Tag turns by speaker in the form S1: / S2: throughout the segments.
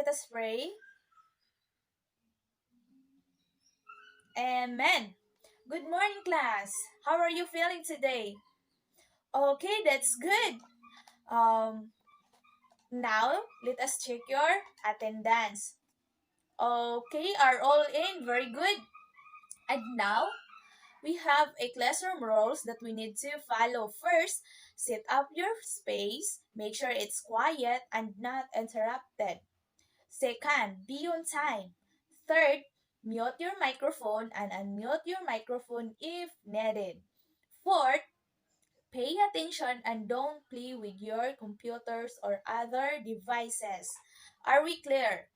S1: let us pray. Amen. Good morning, class. How are you feeling today? Okay, that's good. Um, Now let us check your attendance. Okay, are all in? Very good. And now we have a classroom rules that we need to follow. First, set up your space. Make sure it's quiet and not interrupted. Second, be on time. Third, mute your microphone and unmute your microphone if needed. Fourth, pay attention and don't play with your computers or other devices. Are we clear?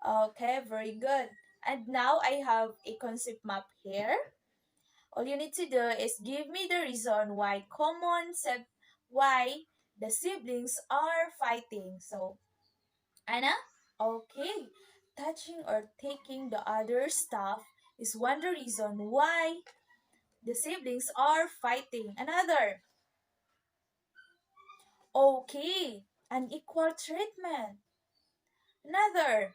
S1: Okay, very good. And now I have a concept map here. All you need to do is give me the reason why the siblings are fighting. So, Anna, okay, touching or taking the other stuff is one the reason why the siblings are fighting. Another, okay, unequal treatment. Another,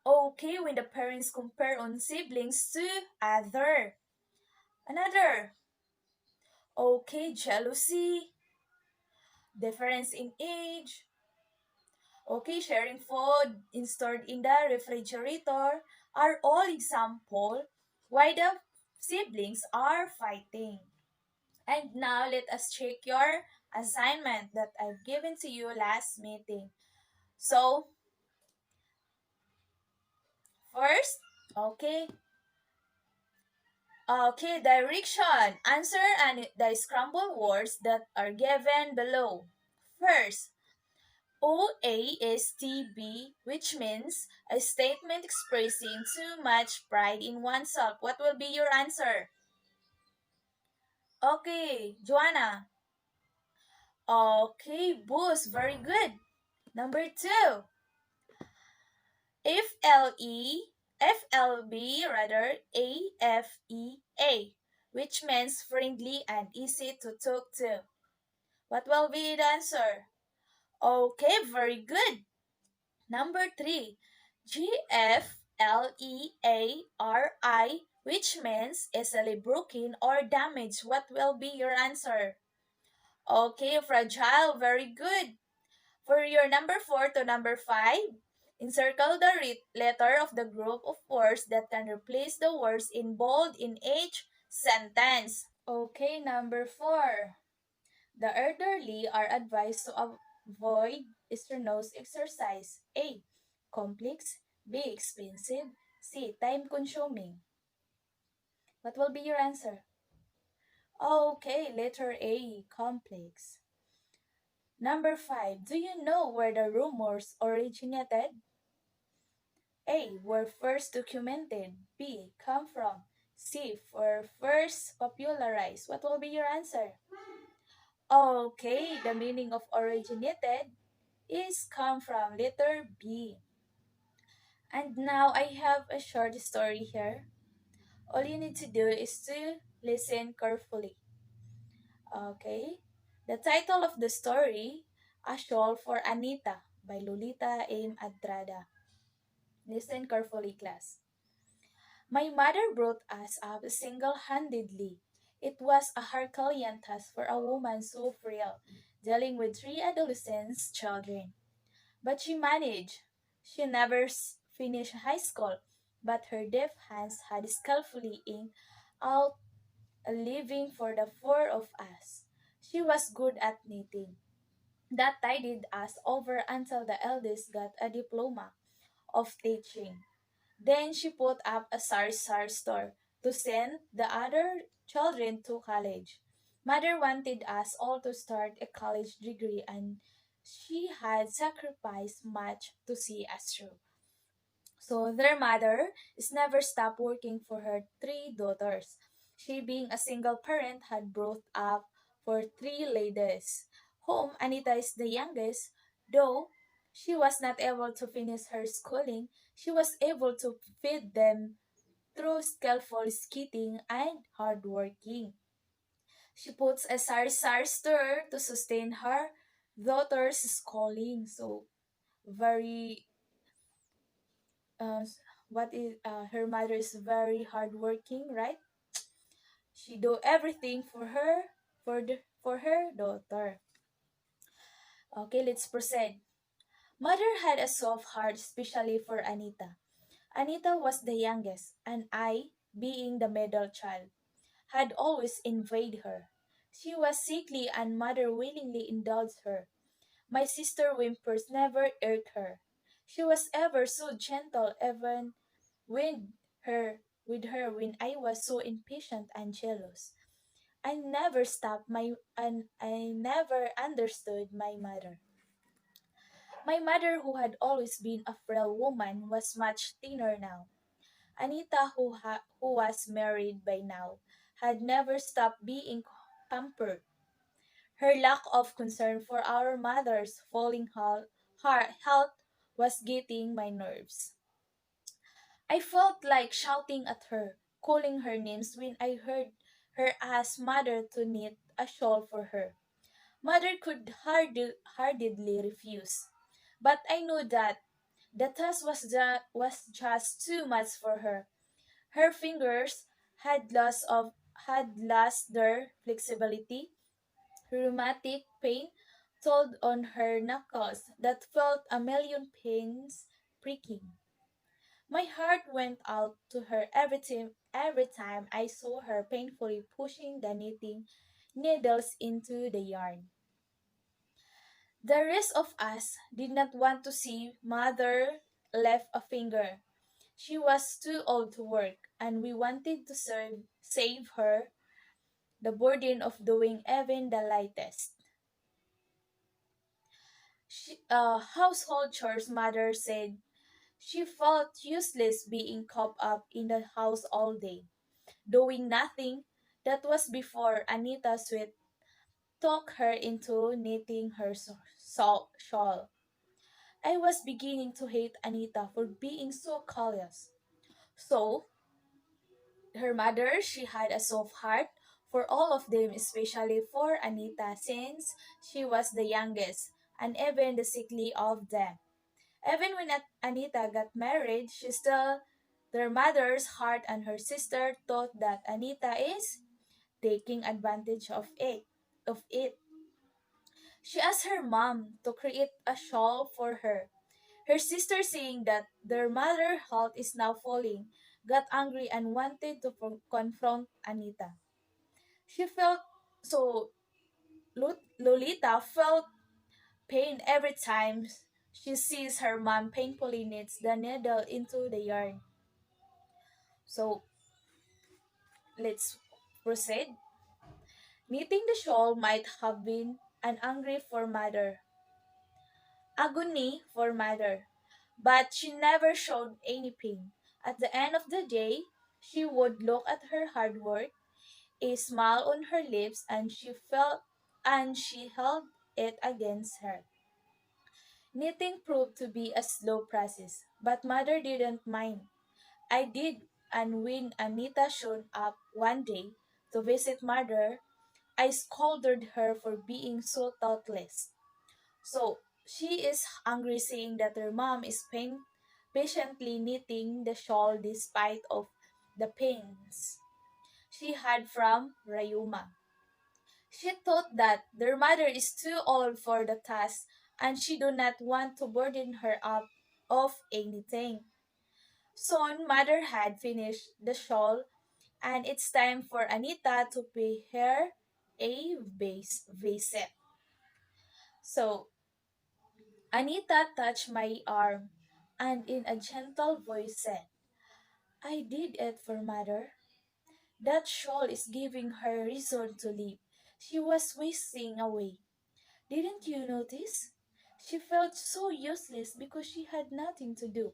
S1: okay, when the parents compare on siblings to other. Another, okay, jealousy, difference in age. Okay, sharing food stored in the refrigerator are all example why the siblings are fighting. And now let us check your assignment that I've given to you last meeting. So, first, okay, direction. Answer and the scrambled words that are given below. First, OA is TB, which means a statement expressing too much pride in oneself. What will be your answer? Okay, Joanna. Okay, Boost. Very good. Number two, FLE, FLB, rather, AFEA, which means friendly and easy to talk to. What will be the answer? Okay, very good. Number three, GFLEARI, which means easily broken or damaged. What will be your answer? Okay, fragile, very good. For your number 4 to number 5, encircle the letter of the group of words that can replace the words in bold in each sentence. Okay, number 4. The elderly are advised to avoid strenuous exercise. A. Complex. B. Expensive. C. Time-consuming. What will be your answer? Okay, letter A. Complex. Number 5. Do you know where the rumors originated? A. Were first documented. B. Come from. C. Were first popularized. What will be your answer? Okay, the meaning of originated is come from letter B. And now I have a short story here. All you need to do is to listen carefully. Okay? The title of the story, A Shawl for Anita by Lolita M. Adrada. Listen carefully, class. My mother brought us up single-handedly. It was a Herculean task for a woman so frail, dealing with three adolescent children. But she managed. She never finished high school, but her deft hands had skillfully inked out a living for the four of us. She was good at knitting. That tided us over until the eldest got a diploma of teaching. Then she put up a sar store to send the other children to college. Mother wanted us all to start a college degree and she had sacrificed much to see us through. So their mother is never stopped working for her three daughters. She, being a single parent, had brought up for three ladies, whom Anita is the youngest. Though she was not able to finish her schooling, she was able to feed them through skillful skating and hard working. She puts a sar store to sustain her daughter's schooling. So very uh, her mother is very hardworking, right? She do everything for her, for her daughter. Okay, let's proceed. Mother had a soft heart, especially for Anita. Anita was the youngest, and I, being the middle child, had always envied her. She was sickly, and mother willingly indulged her. My sister whimpers never irked her. She was ever so gentle, even with with her when I was so impatient and jealous. And I never understood my mother. My mother, who had always been a frail woman, was much thinner now. Anita, who was married by now, had never stopped being pampered. Her lack of concern for our mother's health was getting my nerves. I felt like shouting at her, calling her names when I heard her ask mother to knit a shawl for her. Mother could hardly refuse, but I knew that the task was just too much for her. Her fingers had lost their flexibility. Rheumatic pain told on her knuckles that felt a million pins pricking. My heart went out to her every time I saw her painfully pushing the knitting needles into the yarn. The rest of us did not want to see Mother lift a finger. She was too old to work, and we wanted to save her the burden of doing even the lightest. Household chores, Mother said. She felt useless being cooped up in the house all day, doing nothing. That was before Anita Sweet talked her into knitting her shawl. I was beginning to hate Anita for being so callous. So, her mother, she had a soft heart for all of them, especially for Anita, since she was the youngest and even the sickly of them. Even when Anita got married, she still their mother's heart, and her sister thought that Anita is taking advantage of it. She asked her mom to create a shawl for her. Her sister, seeing that their mother's health is now falling, got angry and wanted to confront Anita. She felt so Lolita felt pain every time she sees her mom painfully knits the needle into the yarn. So let's proceed. Knitting the shawl might have been an agony for mother, but she never showed any pain. At the end of the day, she would look at her hard work, a smile on her lips, and she held it against her. Knitting proved to be a slow process, but mother didn't mind. I did, and when Anita showed up one day to visit mother, I scolded her for being so thoughtless. So she is angry, saying that her mom is patiently knitting the shawl despite of the pains she had from Rayuma. She thought that their mother is too old for the task, and she do not want to burden her up of anything. Soon mother had finished the shawl, and it's time for Anita to pay her a visit. So Anita touched my arm and in a gentle voice said, I did it for mother. That shawl is giving her reason to live. She was wasting away. Didn't you notice? She felt so useless because she had nothing to do.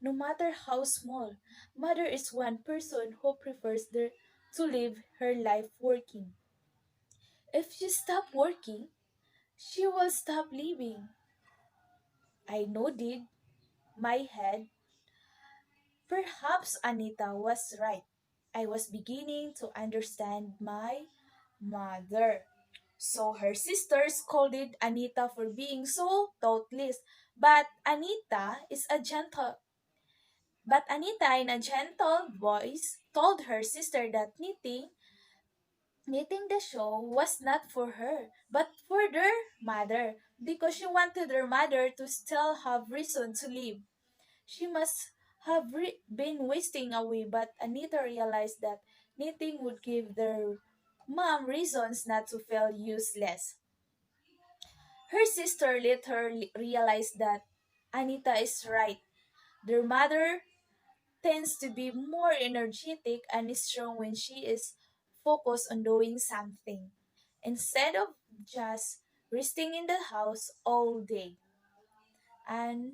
S1: No matter how small, mother is one person who prefers to live her life working. If she stopped working, she will stop living. I nodded my head. Perhaps Anita was right. I was beginning to understand my mother. So her sister scolded Anita for being so thoughtless, But Anita is a gentle but Anita in a gentle voice told her sister that knitting the shawl was not for her, but for their mother, because she wanted her mother to still have reason to live. She must have been wasting away, but Anita realized that knitting would give their mom reasons not to feel useless. Her sister let her realize that Anita is right. Their mother tends to be more energetic and strong when she is focused on doing something instead of just resting in the house all day. And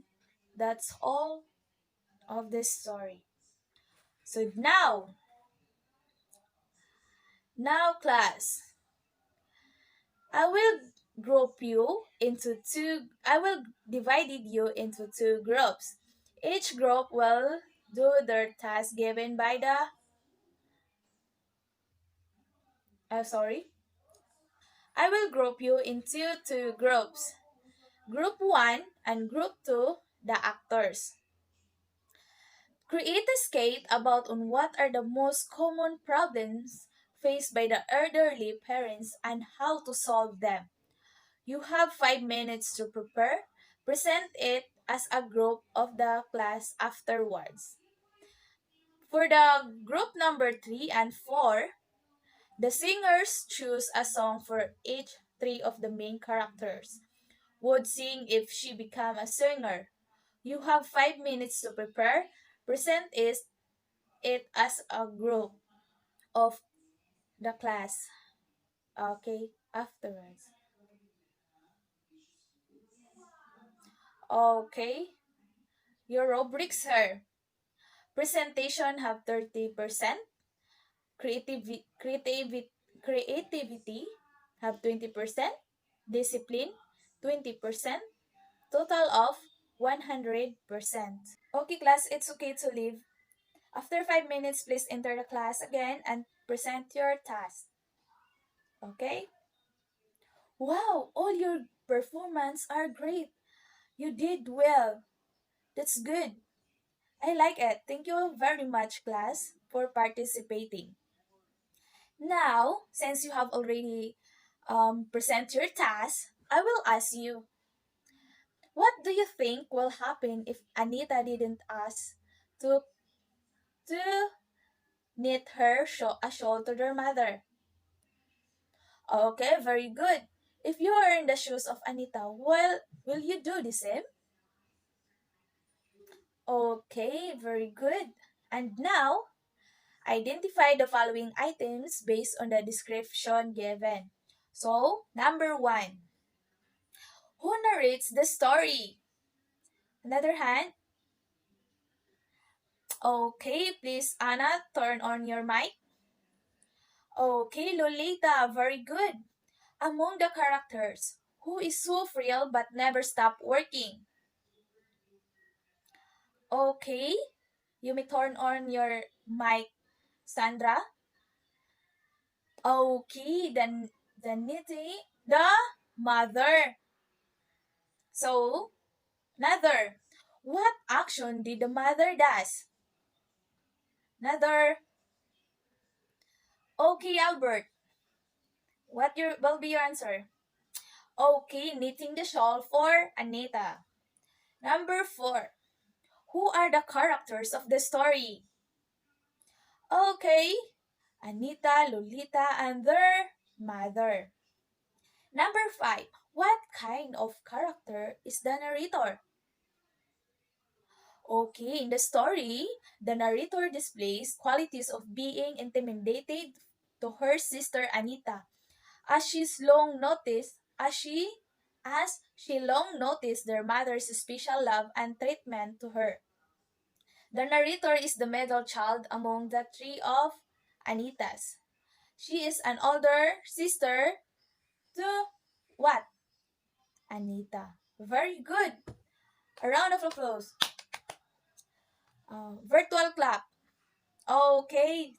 S1: that's all of this story. So now class, I will I will divide you into two groups. Each group will do their task given by the sorry. I will group you into two groups. Group 1 and Group 2, the actors. Create a skate about on what are the most common problems faced by the elderly parents and how to solve them. You have 5 minutes to prepare. Present it as a group of the class afterwards. For the group number 3 and 4, the singers choose a song for each three of the main characters. Would sing if she become a singer. You have 5 minutes to prepare. It as a group of the class. Okay, afterwards. Okay, your rubrics here. Presentation have 30%. Creativity have 20%. Discipline 20%. Total of 100%. Okay, class, it's okay to leave. After 5 minutes, please enter the class again and present your task. Okay? Wow, all your performance are great. You did well. That's good. I like it. Thank you very much, class, for participating. Now, since you have already present your task, I will ask you, what do you think will happen if Anita didn't ask to to knit a shawl to their mother? Okay, very good. If you are in the shoes of Anita, will you do the same? Okay, very good. And now, identify the following items based on the description given. So, number one, who narrates the story? Another hand. Okay, please, Anna, turn on your mic. Okay, Lolita, very good. Among the characters, who is so frail but never stop working? Okay, you may turn on your mic, Sandra. Okay, then the knitting, the mother. So, mother. What action did the mother does? Mother. Okay, Albert. Will be your answer? Okay, knitting the shawl for Anita. Number 4. Who are the characters of the story? Okay, Anita, Lolita, and their mother. Number 5. What kind of character is the narrator? Okay, in the story, the narrator displays qualities of being intimidated to her sister Anita, as she long noticed their mother's special love and treatment to her. The narrator is the middle child among the three of Anitas. She is an older sister to what? Anita. Very good. A round of applause. Virtual clap. Okay,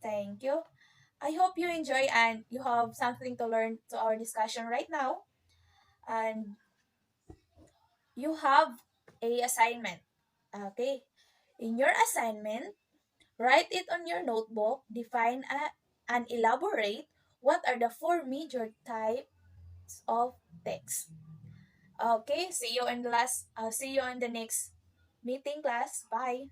S1: thank you. I hope you enjoy and you have something to learn to our discussion right now. And you have a assignment. Okay. In your assignment, write it on your notebook, define and elaborate what are the four major types of text. Okay, see you in the next meeting class. Bye.